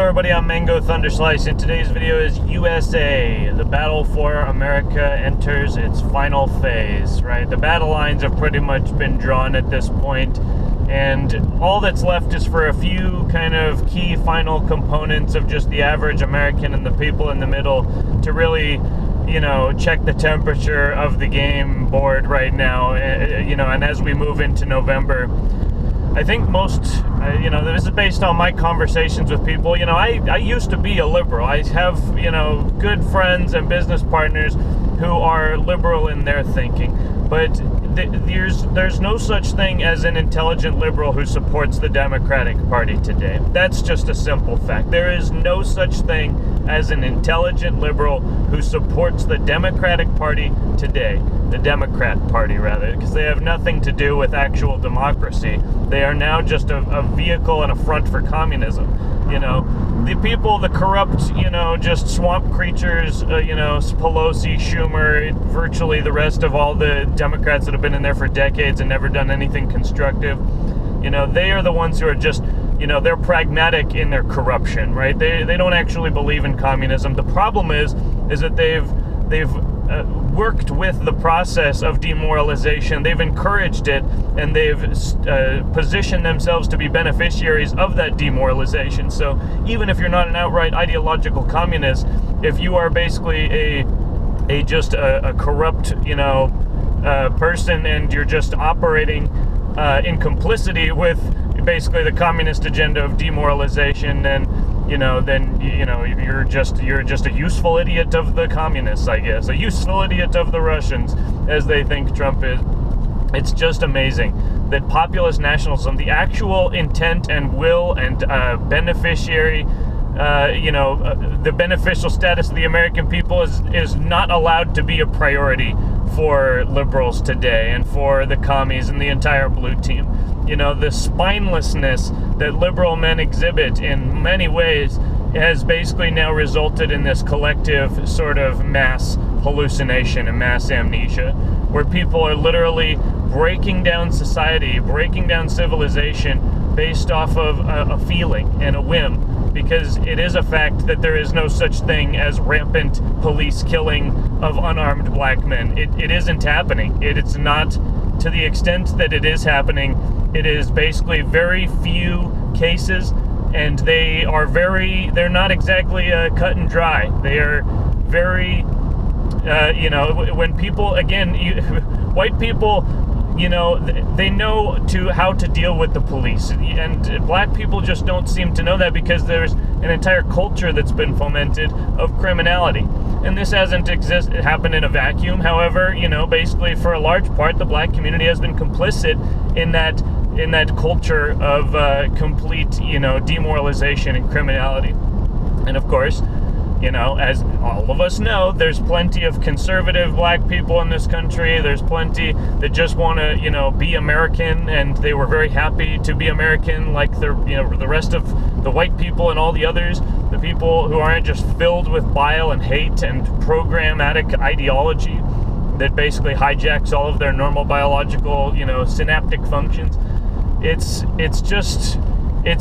everybody, I'm Mango Thunderslice, and today's video is USA. The battle for America enters its final phase, right? The battle lines have pretty much been drawn at this point, and all that's left is for a few kind of key final components of just the average American and the people in the middle to really, check the temperature of the game board right now, and as we move into November. I think most, this is based on my conversations with people. I used to be a liberal. I have, good friends and business partners who are liberal in their thinking. But there's no such thing as an intelligent liberal who supports the Democratic Party today. That's just a simple fact. There is no such thing as an intelligent liberal who supports the Democratic Party today. The Democrat Party, rather, because they have nothing to do with actual democracy. They are now just a vehicle and a front for communism. The people, the corrupt, just swamp creatures, Pelosi, Schumer, virtually the rest of all the Democrats that have been in there for decades and never done anything constructive, they are the ones who are just, they're pragmatic in their corruption, right? They don't actually believe in communism. The problem is that they've worked with the process of demoralization. They've encouraged it, and they've positioned themselves to be beneficiaries of that demoralization. So even if you're not an outright ideological communist, if you are basically a corrupt person, and you're just operating in complicity with basically the communist agenda of demoralization, then you're just a useful idiot of the communists, I guess. A useful idiot of the Russians, as they think Trump is. It's just amazing that populist nationalism, the actual intent and will and beneficiary, the beneficial status of the American people is not allowed to be a priority for liberals today and for the commies and the entire blue team. The spinelessness that liberal men exhibit in many ways has basically now resulted in this collective sort of mass hallucination and mass amnesia, where people are literally breaking down society, breaking down civilization based off of a feeling and a whim, because it is a fact that there is no such thing as rampant police killing of unarmed black men. It isn't happening. It's not, to the extent that it is happening, it is basically very few cases, and they're not exactly cut and dry. They are very, when people, again, white people, they know how to deal with the police, and black people just don't seem to know that, because there's an entire culture that's been fomented of criminality. And this hasn't happened in a vacuum. However, basically for a large part, the black community has been complicit in that culture of complete, demoralization and criminality. And of course, as all of us know, there's plenty of conservative black people in this country. There's plenty that just want to, be American, and they were very happy to be American, like the rest of the white people and all the others, the people who aren't just filled with bile and hate and programmatic ideology that basically hijacks all of their normal biological, synaptic functions. It's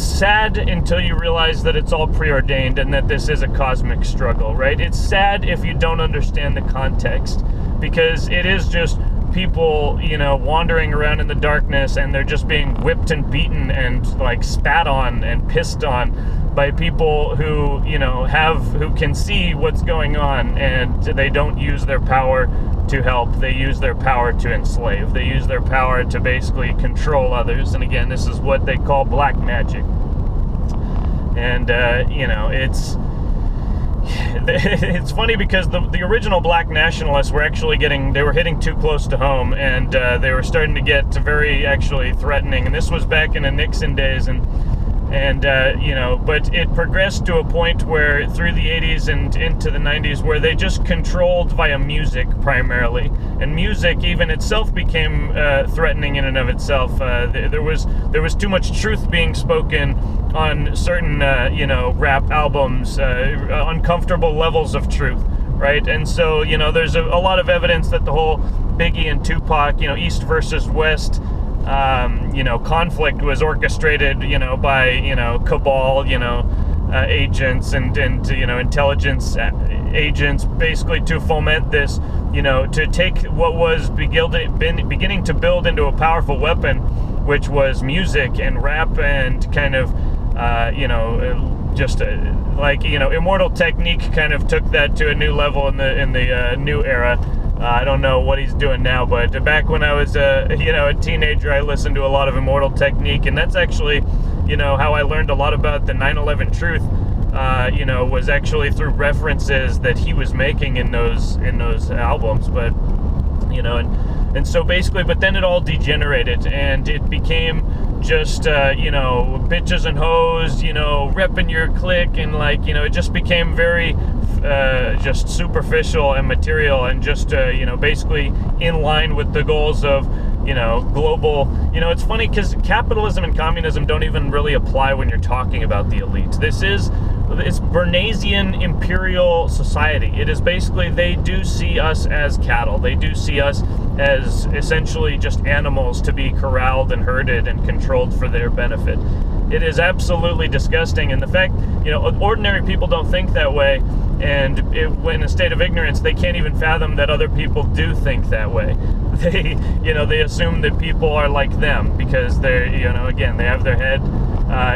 sad until you realize that it's all preordained and that this is a cosmic struggle, right? It's sad if you don't understand the context, because it is just people, wandering around in the darkness, and they're just being whipped and beaten and spat on and pissed on by people who, who can see what's going on, and they don't use their power to help. They use their power to enslave. They use their power to basically control others. And again, this is what they call black magic. And, it's funny, because the original black nationalists were actually hitting too close to home, and they were starting to get very actually threatening. And this was back in the Nixon days, but it progressed to a point where through the 80s and into the 90s, where they just controlled via music primarily, and music even itself became threatening in and of itself. There was too much truth being spoken on certain rap albums, uncomfortable levels of truth, right? And so there's a lot of evidence that the whole Biggie and Tupac, East versus West conflict was orchestrated, by, cabal, agents and intelligence agents, basically to foment this, to take what was beginning to build into a powerful weapon, which was music and rap and kind of Immortal Technique kind of took that to a new level in the new era. I don't know what he's doing now, but back when I was a teenager, I listened to a lot of Immortal Technique, and that's actually how I learned a lot about the 9/11 truth. Was actually through references that he was making in those albums, but and so basically, but then it all degenerated and it became just bitches and hoes, repping your clique, and it just became very just superficial and material, and just basically in line with the goals of global. It's funny because capitalism and communism don't even really apply when you're talking about the elite. It's Bernaysian imperial society. It is basically, they do see us as cattle. They do see us as essentially just animals to be corralled and herded and controlled for their benefit. It is absolutely disgusting, and the fact, ordinary people don't think that way, and when in a state of ignorance, they can't even fathom that other people do think that way. They assume that people are like them because they're, again, they have their head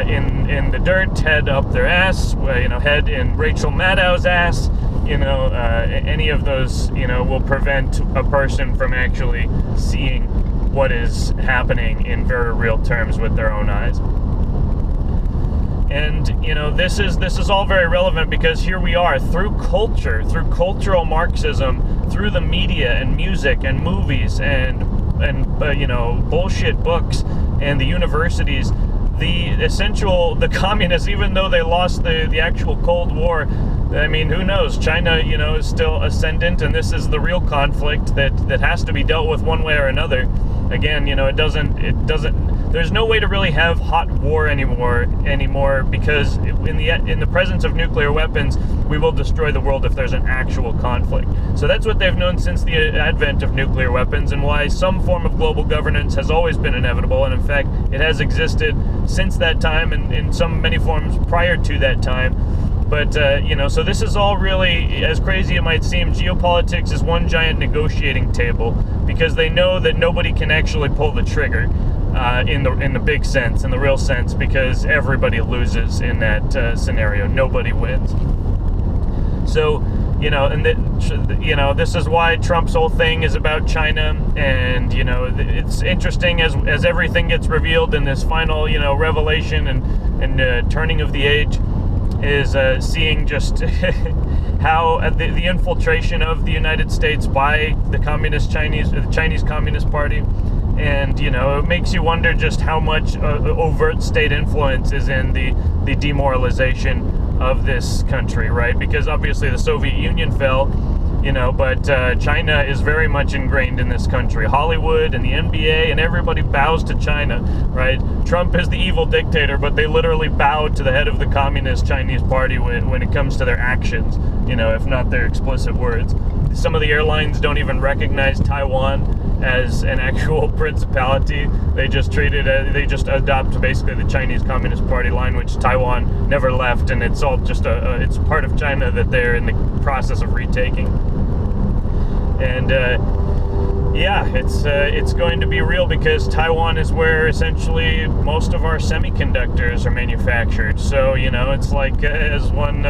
in the dirt, head up their ass, head in Rachel Maddow's ass. Any of those, will prevent a person from actually seeing what is happening in very real terms with their own eyes. And this is all very relevant because here we are, through culture, through cultural Marxism, through the media and music and movies and bullshit books and the universities, the communists, even though they lost the actual Cold War, I mean, who knows? China, is still ascendant, and this is the real conflict that has to be dealt with one way or another. Again, it doesn't. There's no way to really have hot war anymore because in the presence of nuclear weapons, we will destroy the world if there's an actual conflict. So that's what they've known since the advent of nuclear weapons, and why some form of global governance has always been inevitable, and in fact, it has existed since that time and in many forms prior to that time. But, so this is all really, as crazy it might seem, geopolitics is one giant negotiating table because they know that nobody can actually pull the trigger in the big sense, in the real sense, because everybody loses in that scenario. Nobody wins. So, this is why Trump's whole thing is about China, and, it's interesting as everything gets revealed in this final, revelation and turning of the age, is seeing just how the infiltration of the United States by the Chinese Communist Party, and it makes you wonder just how much overt state influence is in the demoralization of this country, right? Because obviously the Soviet Union fell, but China is very much ingrained in this country. Hollywood and the NBA and everybody bows to China, right? Trump is the evil dictator, but they literally bow to the head of the Communist Chinese Party when it comes to their actions, if not their explicit words. Some of the airlines don't even recognize Taiwan as an actual principality. They just they just adopt basically the Chinese Communist Party line, which Taiwan never left, and it's all just it's part of China that they're in the process of retaking. And it's going to be real because Taiwan is where essentially most of our semiconductors are manufactured. So, it's like, as one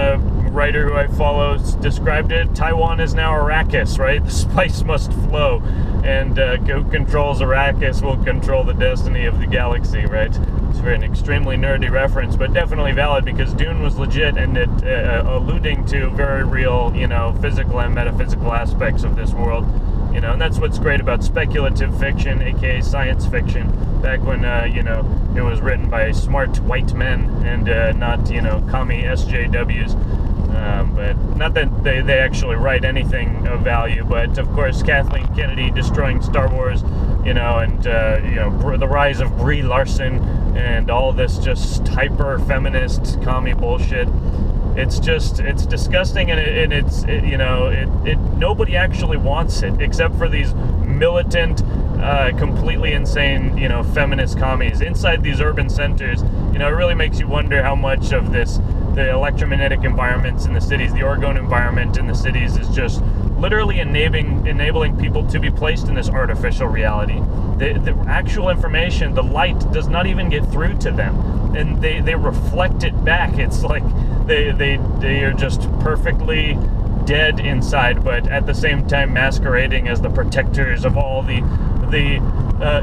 writer who I follow described it, Taiwan is now Arrakis, right? The spice must flow. And who controls Arrakis will control the destiny of the galaxy, right? It's an extremely nerdy reference, but definitely valid because Dune was legit, and it alluding to very real, physical and metaphysical aspects of this world. And that's what's great about speculative fiction, aka science fiction, back when, it was written by smart white men and not, commie SJWs. But not that they actually write anything of value, but of course Kathleen Kennedy destroying Star Wars, and the rise of Brie Larson and all this just hyper-feminist commie bullshit. It's disgusting, and nobody actually wants it except for these militant, completely insane, feminist commies inside these urban centers. It really makes you wonder how much of this the electromagnetic environments in the cities, the orgone environment in the cities is just literally enabling people to be placed in this artificial reality. The actual information, the light, does not even get through to them, and they reflect it back. It's like they are just perfectly dead inside, but at the same time masquerading as the protectors of all the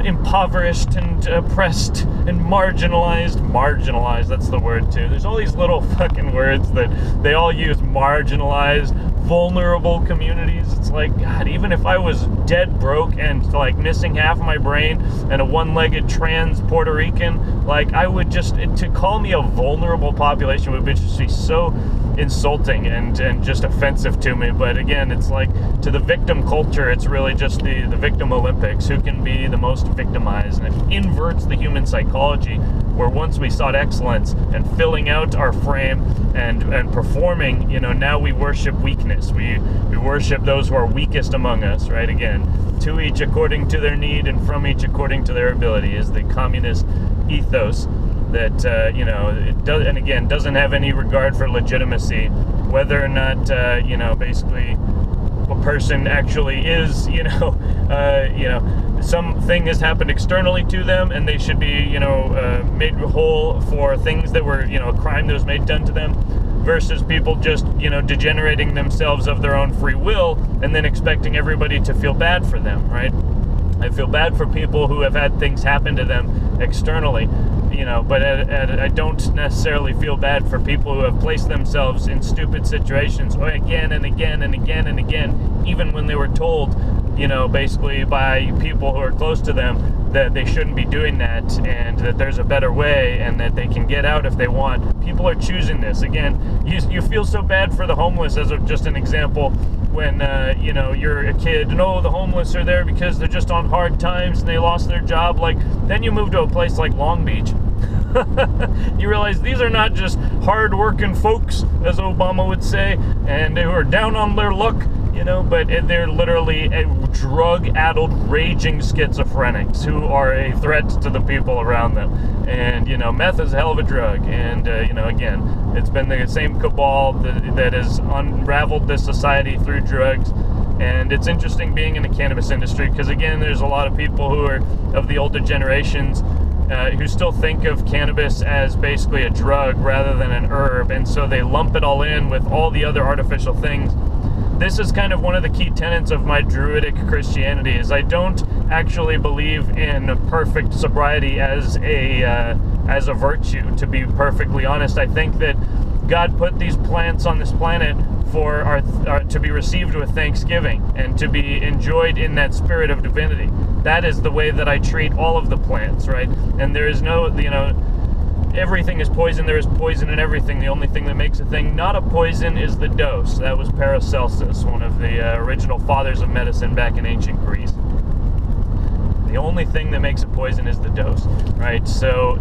impoverished and oppressed and marginalized, that's the word too. There's all these little fucking words that they all use: marginalized, vulnerable communities. It's like, God, even if I was dead broke and like missing half of my brain and a one-legged trans Puerto Rican, like I would just, to call me a vulnerable population would just be so insulting and just offensive to me. But again, it's like, to the victim culture, it's really just the victim Olympics, who can be the most victimized, and it inverts the human psychology, where once we sought excellence and filling out our frame and performing, now we worship weakness. We worship those who are weakest among us, right? Again, to each according to their need and from each according to their ability is the communist ethos that, it does, and again, doesn't have any regard for legitimacy, whether or not, basically a person actually is, something has happened externally to them and they should be, made whole for things that were, a crime that was done to them, versus people just, degenerating themselves of their own free will and then expecting everybody to feel bad for them, right? I feel bad for people who have had things happen to them externally, but I don't necessarily feel bad for people who have placed themselves in stupid situations again and again and again and again, even when they were told, basically by people who are close to them, that they shouldn't be doing that and that there's a better way and that they can get out if they want. People are choosing this. Again, you feel so bad for the homeless, as just an example, when, you're a kid and, the homeless are there because they're just on hard times and they lost their job. Like, then you move to a place like Long Beach. You realize these are not just hard-working folks, as Obama would say, and who are down on their luck, but they're literally drug-addled, raging schizophrenics who are a threat to the people around them. And, meth is a hell of a drug. And, again, it's been the same cabal that has unraveled this society through drugs. And it's interesting being in the cannabis industry because, again, there's a lot of people who are of the older generations who still think of cannabis as basically a drug rather than an herb, and so they lump it all in with all the other artificial things. This is kind of one of the key tenets of my druidic Christianity, is I don't actually believe in perfect sobriety as a virtue, to be perfectly honest. I think that God put these plants on this planet for our to be received with thanksgiving and to be enjoyed in that spirit of divinity. That is the way that I treat all of the plants, right? And there is no, everything is poison. There is poison in everything. The only thing that makes a thing not a poison is the dose. That was Paracelsus, one of the original fathers of medicine back in ancient Greece. The only thing that makes a poison is the dose, right? So,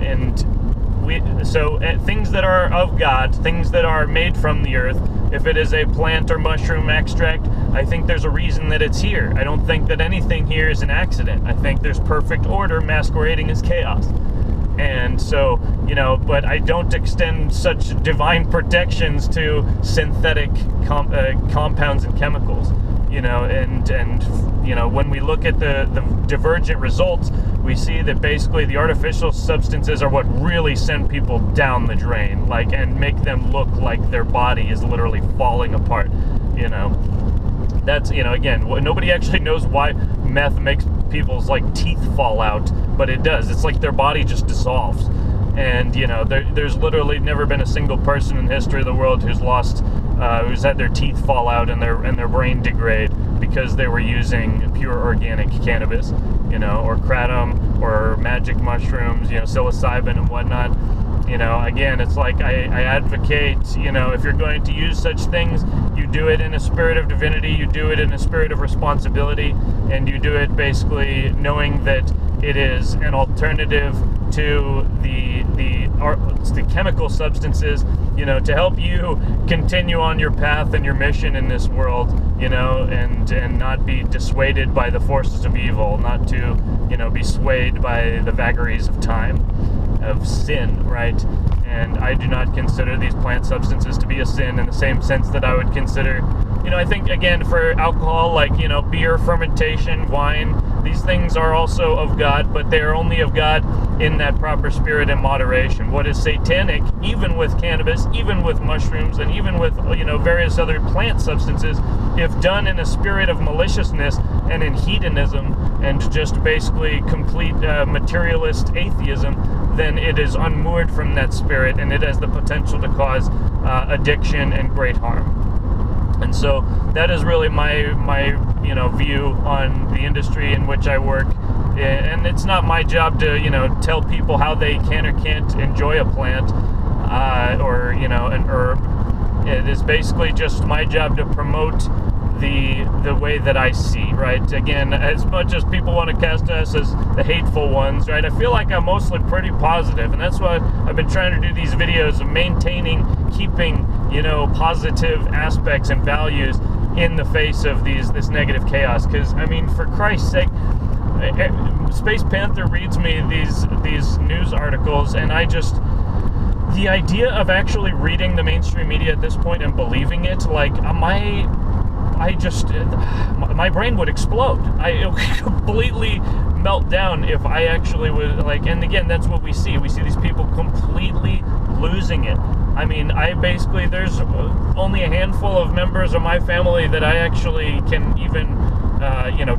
things that are of God, things that are made from the earth, if it is a plant or mushroom extract, I think there's a reason that it's here. I don't think that anything here is an accident. I think there's perfect order masquerading as chaos. And so, but I don't extend such divine protections to synthetic compounds and chemicals, when we look at the divergent results, we see that basically the artificial substances are what really send people down the drain, and make them look like their body is literally falling apart, That's, again, nobody actually knows why meth makes people's, teeth fall out, but it does. It's like their body just dissolves. And, there's literally never been a single person in the history of the world who's had their teeth fall out and their brain degrade because they were using pure organic cannabis, or kratom or magic mushrooms, psilocybin and whatnot. Again, it's like I advocate, if you're going to use such things, you do it in a spirit of divinity, you do it in a spirit of responsibility, and you do it basically knowing that it is an alternative to the chemical substances, to help you continue on your path and your mission in this world, and not be dissuaded by the forces of evil, not to, be swayed by the vagaries of time, of sin, right? And I do not consider these plant substances to be a sin in the same sense that I would consider, I think, again, for alcohol, like, beer, fermentation, wine, these things are also of God, but they are only of God in that proper spirit and moderation. What is satanic, even with cannabis, even with mushrooms, and even with, various other plant substances, if done in a spirit of maliciousness and in hedonism and just basically complete materialist atheism, then it is unmoored from that spirit, and it has the potential to cause addiction and great harm. And so that is really my view on the industry in which I work. And it's not my job to tell people how they can or can't enjoy a plant or an herb. It is basically just my job to promote the way that I see, right? Again, as much as people want to cast us as the hateful ones, right? I feel like I'm mostly pretty positive, and that's why I've been trying to do these videos of maintaining, keeping, positive aspects and values in the face of this negative chaos. Because, for Christ's sake, Space Panther reads me these news articles, and the idea of actually reading the mainstream media at this point and believing it, like, my brain would explode. It would completely melt down if I actually was like, and again, that's what we see. We see these people completely losing it. There's only a handful of members of my family that I actually can even,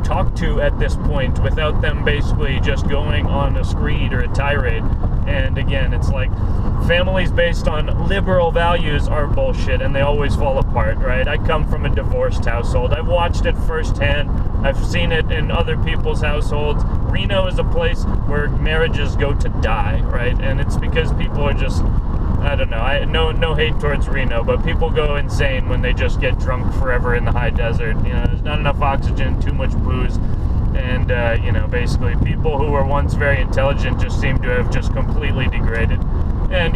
talk to at this point without them basically just going on a screed or a tirade. And again, it's like, families based on liberal values are bullshit, and they always fall apart, right? I come from a divorced household. I've watched it firsthand. I've seen it in other people's households. Reno is a place where marriages go to die, right? And it's because people are just, I don't know, no hate towards Reno, but people go insane when they just get drunk forever in the high desert. There's not enough oxygen, too much booze. And, basically people who were once very intelligent just seem to have just completely degraded. And,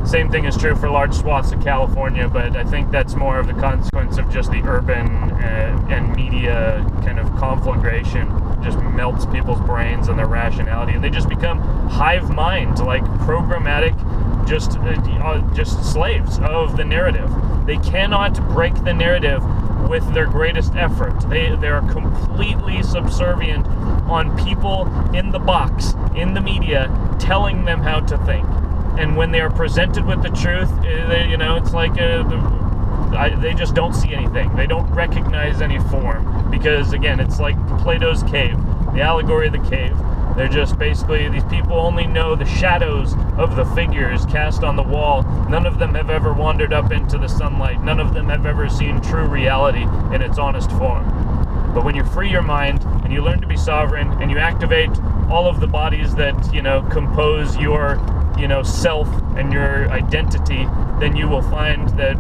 same thing is true for large swaths of California, but I think that's more of the consequence of just the urban and media kind of conflagration. Just melts people's brains and their rationality, and they just become hive mind, like programmatic, just slaves of the narrative. They cannot break the narrative with their greatest effort. They are completely subservient on people in the box, in the media, telling them how to think. And when they are presented with the truth, it's like they just don't see anything. They don't recognize any form, because again, it's like Plato's cave, the allegory of the cave. They're just basically, these people only know the shadows of the figures cast on the wall. None of them have ever wandered up into the sunlight. None of them have ever seen true reality in its honest form. But when you free your mind and you learn to be sovereign and you activate all of the bodies that, compose your, self and your identity, then you will find that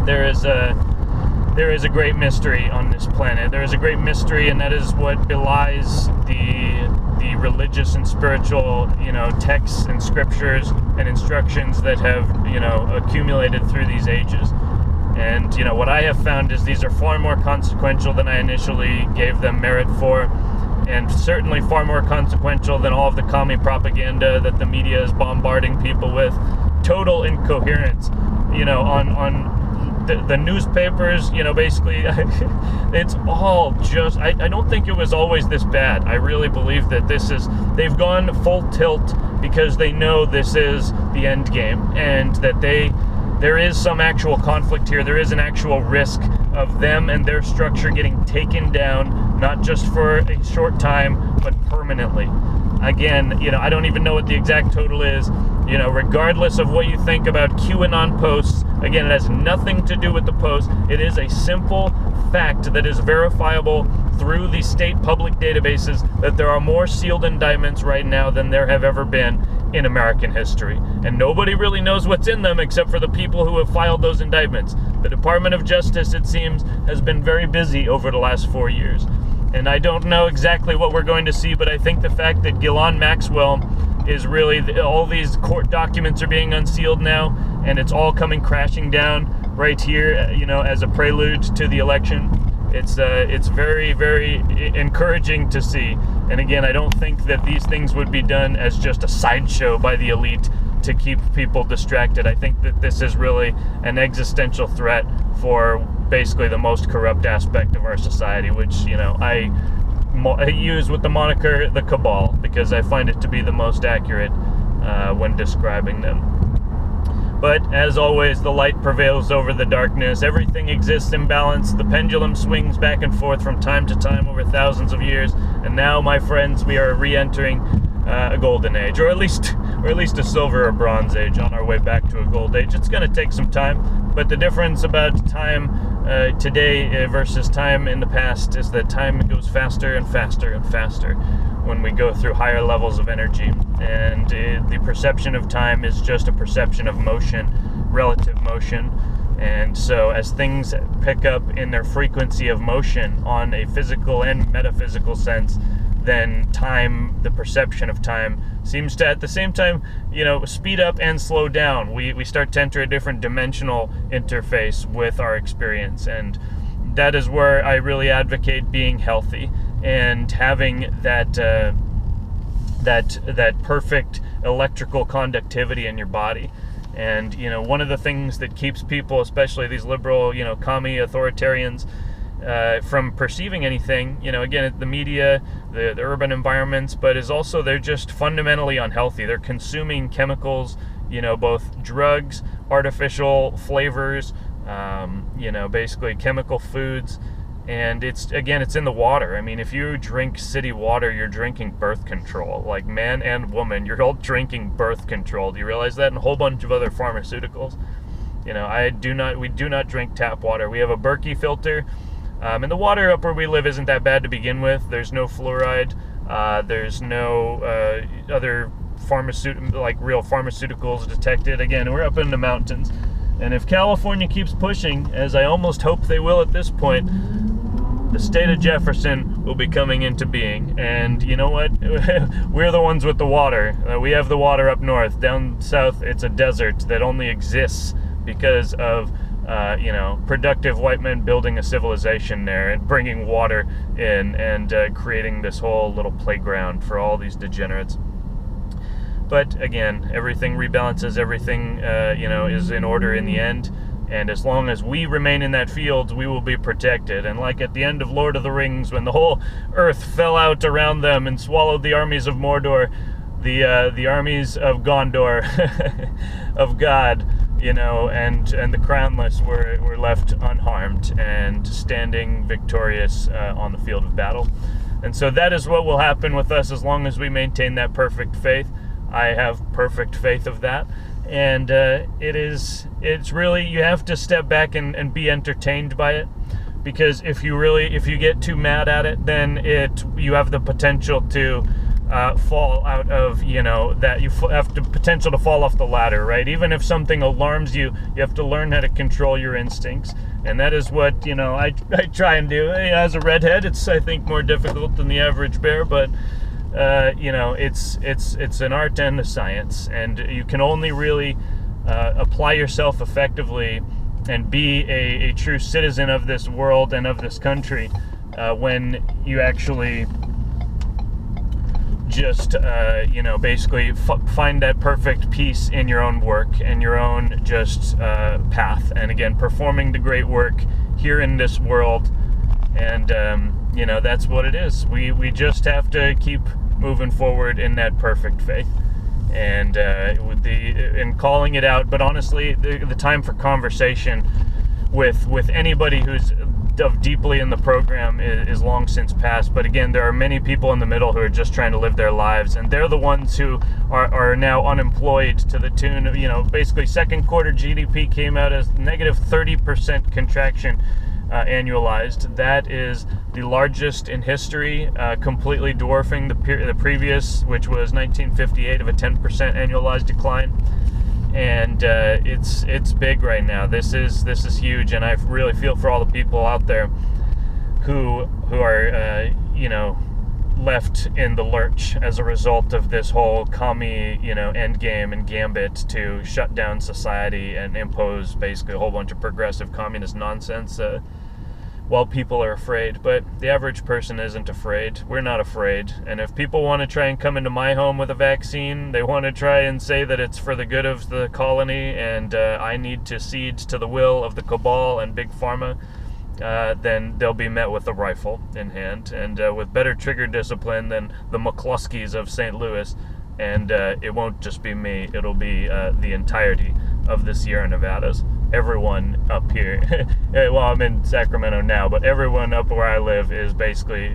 there is a great mystery on this planet. There is a great mystery, and that is what belies the religious and spiritual, texts and scriptures and instructions that have, accumulated through these ages. And, what I have found is these are far more consequential than I initially gave them merit for, and certainly far more consequential than all of the commie propaganda that the media is bombarding people with. Total incoherence, on the newspapers, basically, it's all just, I don't think it was always this bad. I really believe that they've gone full tilt because they know this is the end game, and that there is some actual conflict here. There is an actual risk of them and their structure getting taken down, not just for a short time, but permanently. Again, I don't even know what the exact total is. Regardless of what you think about QAnon posts, again, it has nothing to do with the post. It is a simple fact that is verifiable through the state public databases that there are more sealed indictments right now than there have ever been in American history. And nobody really knows what's in them except for the people who have filed those indictments. The Department of Justice, it seems, has been very busy over the last 4 years. And I don't know exactly what we're going to see, but I think the fact that Ghislaine Maxwell is really, all these court documents are being unsealed now, and it's all coming crashing down right here, as a prelude to the election. It's very, very encouraging to see. And again, I don't think that these things would be done as just a sideshow by the elite to keep people distracted. I think that this is really an existential threat for basically the most corrupt aspect of our society, which, I use with the moniker the cabal, because I find it to be the most accurate when describing them. But as always, the light prevails over the darkness. Everything exists in balance. The pendulum swings back and forth from time to time over thousands of years. And now, my friends, we are re-entering a golden age, or at least a silver or bronze age, on our way back to a gold age. It's going to take some time, but the difference about time today versus time in the past is that time goes faster and faster and faster when we go through higher levels of energy, and the perception of time is just a perception of motion, relative motion. And so as things pick up in their frequency of motion on a physical and metaphysical sense, then time, the perception of time, seems to at the same time, speed up and slow down. We start to enter a different dimensional interface with our experience, and that is where I really advocate being healthy and having that perfect electrical conductivity in your body. And one of the things that keeps people, especially these liberal, commie authoritarians, from perceiving anything, again, the media, the urban environments, but is also they're just fundamentally unhealthy. They're consuming chemicals, both drugs, artificial flavors, basically chemical foods. And it's in the water. I mean, if you drink city water, you're drinking birth control. Like, man and woman, you're all drinking birth control. Do you realize that? And a whole bunch of other pharmaceuticals. We do not drink tap water. We have a Berkey filter. And the water up where we live isn't that bad to begin with. There's no fluoride. There's no other real pharmaceuticals detected. Again, we're up in the mountains. And if California keeps pushing, as I almost hope they will at this point, the state of Jefferson will be coming into being. And you know what? We're the ones with the water. We have the water up north. Down south, it's a desert that only exists because of productive white men building a civilization there and bringing water in and creating this whole little playground for all these degenerates. But again, everything rebalances, everything is in order in the end. And as long as we remain in that field, we will be protected. And like at the end of Lord of the Rings, when the whole earth fell out around them and swallowed the armies of Mordor, the armies of Gondor, of God, and the crownless were left unharmed and standing victorious on the field of battle. And so that is what will happen with us as long as we maintain that perfect faith. I have perfect faith of that. And it's really, you have to step back and be entertained by it, because if you get too mad at it, then you have the potential to fall out of, that you have the potential to fall off the ladder, right? Even if something alarms you, you have to learn how to control your instincts. And that is what, I try and do. As a redhead, it's, I think, more difficult than the average bear, but it's an art and a science, and you can only really apply yourself effectively and be a true citizen of this world and of this country when you actually just basically find that perfect peace in your own work and your own just path, and again, performing the great work here in this world. And that's what it is. We just have to keep moving forward in that perfect faith, and in calling it out. But honestly, the time for conversation with anybody who's deeply in the program is long since past. But again, there are many people in the middle who are just trying to live their lives, and they're the ones who are now unemployed to the tune of, basically second quarter GDP came out as negative 30% contraction. Annualized. That is the largest in history, completely dwarfing the previous, which was 1958, of a 10% annualized decline. And it's big right now. This is huge, and I really feel for all the people out there who are left in the lurch as a result of this whole commie end game and gambit to shut down society and impose basically a whole bunch of progressive communist nonsense. while people are afraid. But the average person isn't afraid. We're not afraid. And if people want to try and come into my home with a vaccine, they want to try and say that it's for the good of the colony and I need to cede to the will of the cabal and big pharma, then they'll be met with a rifle in hand and with better trigger discipline than the McCluskeys of St. Louis. And it won't just be me, it'll be the entirety of the Sierra Nevadas. Everyone up here, well, I'm in Sacramento now, but everyone up where I live is basically,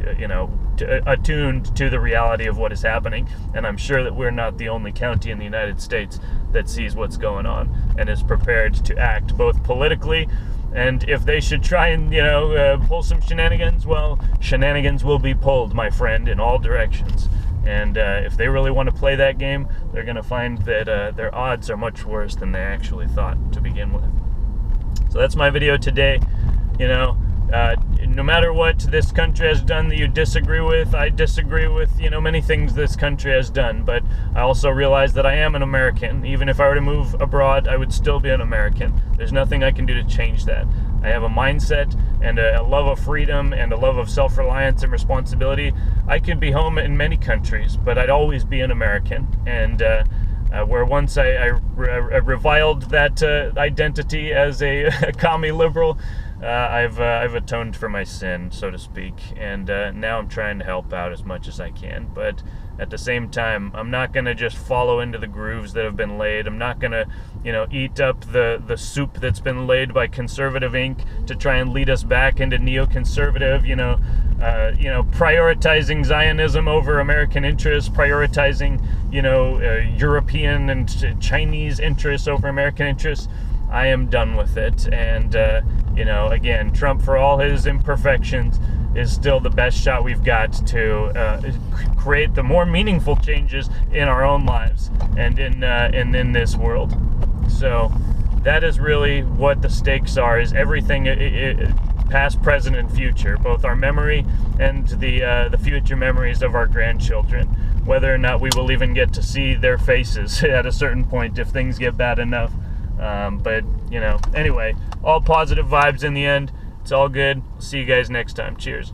attuned to the reality of what is happening. And I'm sure that we're not the only county in the United States that sees what's going on and is prepared to act both politically, and if they should try and, pull some shenanigans, well, shenanigans will be pulled, my friend, in all directions. And if they really want to play that game, they're going to find that their odds are much worse than they actually thought to begin with. So that's my video today. No matter what this country has done that you disagree with, I disagree with, many things this country has done. But I also realize that I am an American. Even if I were to move abroad, I would still be an American. There's nothing I can do to change that. I have a mindset and a love of freedom and a love of self-reliance and responsibility. I could be home in many countries, but I'd always be an American. And where once I reviled that identity as a commie liberal, I've atoned for my sin, so to speak, and now I'm trying to help out as much as I can. But at the same time, I'm not going to just follow into the grooves that have been laid. I'm not going to, eat up the soup that's been laid by Conservative Inc. to try and lead us back into neoconservative, prioritizing Zionism over American interests, prioritizing, European and Chinese interests over American interests. I am done with it. And, again, Trump, for all his imperfections, is still the best shot we've got to create the more meaningful changes in our own lives and in this world. So that is really what the stakes are, is everything past, present, and future, both our memory and the future memories of our grandchildren, whether or not we will even get to see their faces at a certain point if things get bad enough. But anyway, all positive vibes in the end. It's all good. See you guys next time. Cheers.